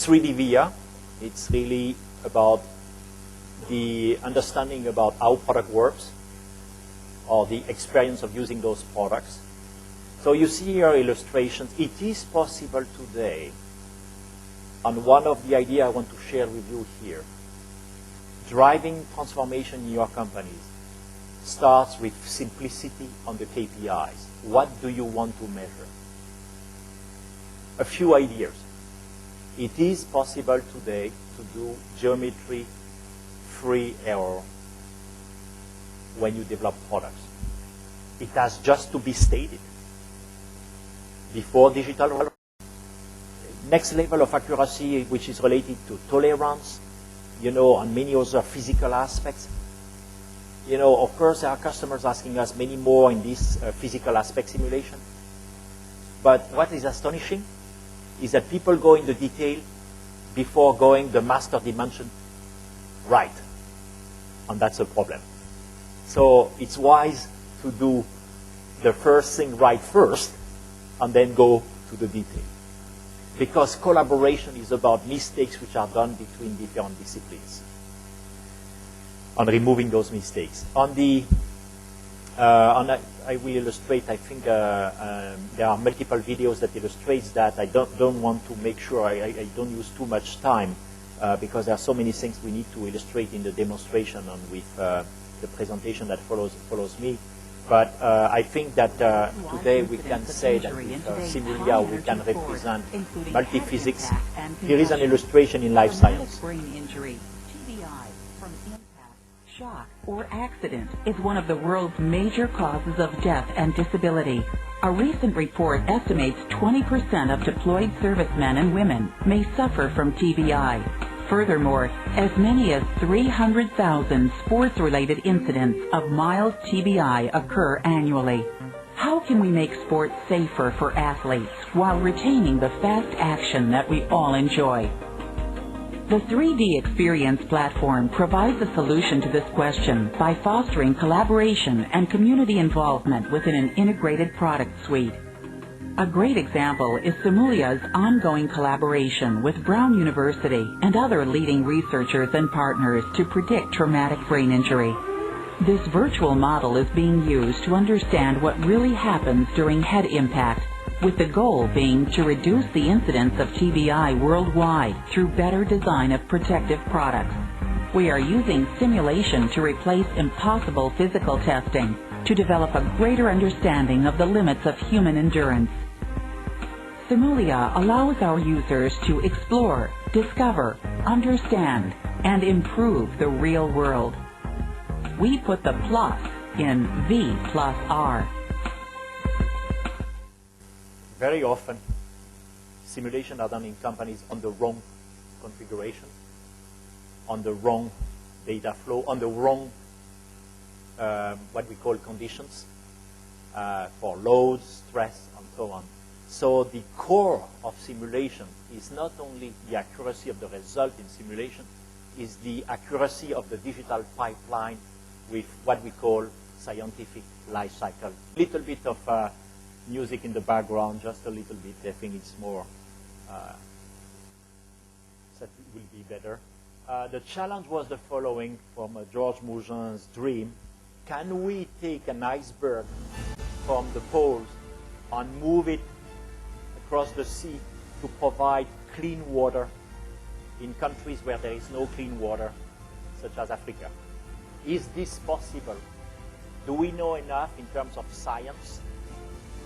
3D VR, it's really about the understanding about how product works or the experience of using those products. So you see here illustrations. It is possible today, and one of the ideas I want to share with you here, driving transformation in your companies starts with simplicity on the KPIs. What do you want to measure? A few ideas. It is possible today to do geometry-free error when you develop products. It has just to be stated. Before digital, next level of accuracy, which is related to tolerance, and many other physical aspects. Of course, there are customers asking us many more in this physical aspect simulation. But what is astonishing is that people go into detail before going the master dimension right. And that's a problem. So it's wise to do the first thing right first and then go to the detail. Because collaboration is about mistakes which are done between different disciplines. And removing those mistakes. I will illustrate, I think there are multiple videos that illustrates that. I don't want to make sure I don't use too much time because there are so many things we need to illustrate in the demonstration and with the presentation that follows me. But I think that today we can say that with Simulia we can represent multi-physics. Here is an illustration in life science. Shock or accident is one of the world's major causes of death and disability. A recent report estimates 20% of deployed servicemen and women may suffer from TBI. Furthermore, as many as 300,000 sports-related incidents of mild TBI occur annually. How can we make sports safer for athletes while retaining the fast action that we all enjoy? The 3D Experience platform provides a solution to this question by fostering collaboration and community involvement within an integrated product suite. A great example is Simulia's ongoing collaboration with Brown University and other leading researchers and partners to predict traumatic brain injury. This virtual model is being used to understand what really happens during head impact, with the goal being to reduce the incidence of TBI worldwide through better design of protective products. We are using simulation to replace impossible physical testing to develop a greater understanding of the limits of human endurance. Simulia allows our users to explore, discover, understand, and improve the real world. We put the plus in V plus R. Very often, simulations are done in companies on the wrong configuration, on the wrong data flow, on the wrong, what we call conditions, for loads, stress, and so on. So the core of simulation is not only the accuracy of the result in simulation, is the accuracy of the digital pipeline with what we call scientific life cycle. Little bit of music in the background, just a little bit. I think it's more, that will be better. The challenge was the following from George Mougin's dream. Can we take an iceberg from the poles and move it across the sea to provide clean water in countries where there is no clean water, such as Africa? Is this possible? Do we know enough in terms of science?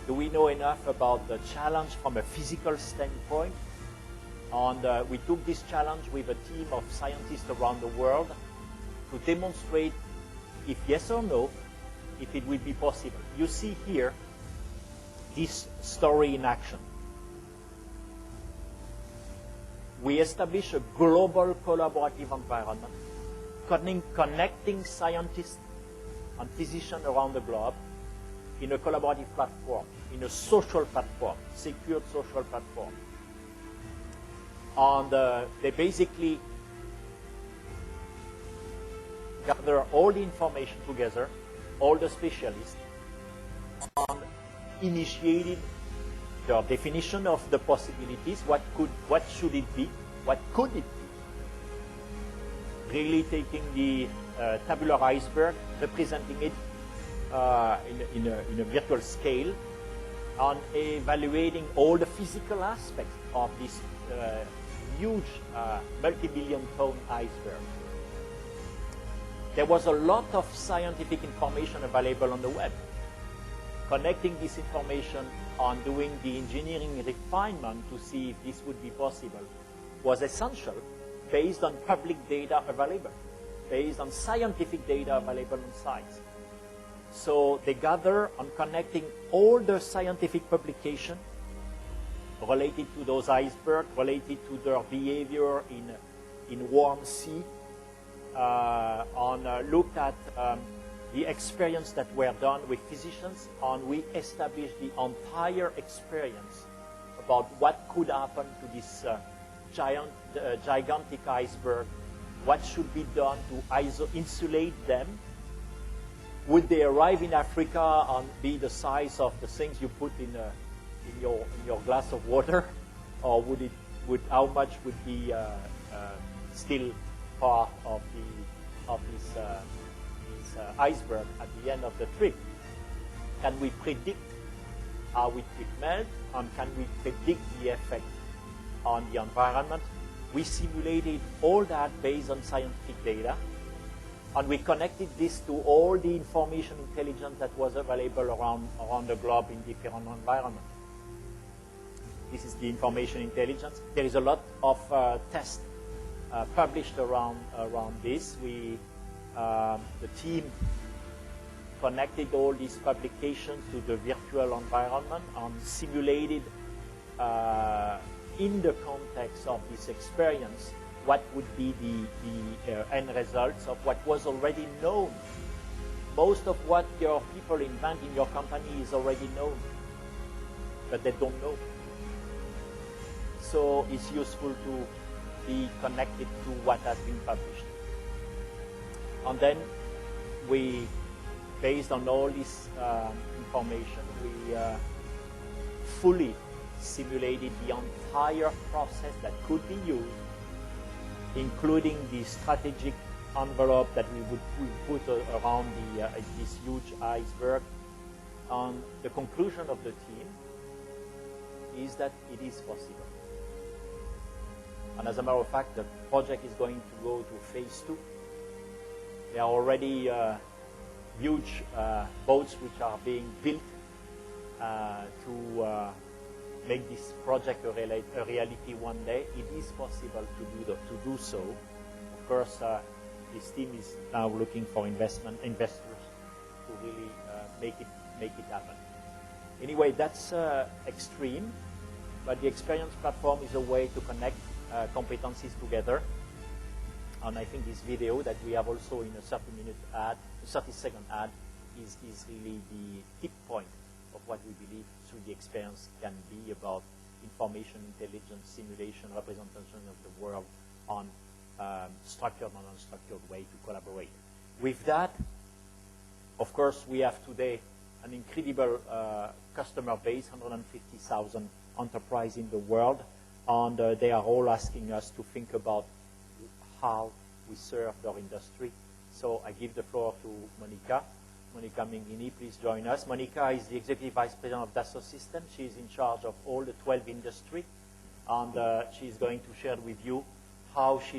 Do we know enough about the challenge from a physical standpoint? And we took this challenge with a team of scientists around the world to demonstrate if yes or no, if it will be possible. You see here this story in action. We established a global collaborative environment, connecting scientists and physicians around the globe in a collaborative platform, in a social platform, secured social platform. And they basically gather all the information together, all the specialists, and initiated the definition of the possibilities, what should it be, What could it be? Really taking the tabular iceberg, representing it in a virtual scale, and evaluating all the physical aspects of this huge multi-billion-ton iceberg. There was a lot of scientific information available on the web. Connecting this information and doing the engineering refinement to see if this would be possible was essential based on public data available, based on scientific data available on sites. So they gather on connecting all the scientific publication related to those icebergs, related to their behavior in warm sea, looked at the experience that were done with physicians, and we established the entire experience about what could happen to this gigantic iceberg, what should be done to insulate them. Would they arrive in Africa and be the size of the things you put in your glass of water, or how much would be still part of this iceberg at the end of the trip? Can we predict how it will melt, and can we predict the effect on the environment? We simulated all that based on scientific data, and we connected this to all the information intelligence that was available around the globe in different environments. This is the information intelligence. There is a lot of tests published around this. The team connected all these publications to the virtual environment and simulated in the context of this experience what would be the end results of what was already known. Most of what your people invent in your company is already known, but they don't know. So it's useful to be connected to what has been published. And then we, based on all this information, we fully simulated the entire process that could be used, including the strategic envelope that we would put around this huge iceberg. And the conclusion of the team is that it is possible. And as a matter of fact, the project is going to go to phase 2. There are already huge boats which are being built to make this project a reality one day. It is possible to do so. Of course, this team is now looking for investors to really make it happen. Anyway, that's extreme, but the experience platform is a way to connect competencies together. And I think this video that we have also in a 30-second ad is really the tip point of what we believe through the experience can be about information intelligence, simulation, representation of the world on structured and unstructured way to collaborate. With that, of course, we have today an incredible customer base, 150,000 enterprises in the world, and they are all asking us to think about how we serve their industry. So I give the floor to Monica. Monica Minghini, please join us. Monica is the Executive Vice President of Dassault Systèmes. She is in charge of all the 12 industry, and she's going to share with you how she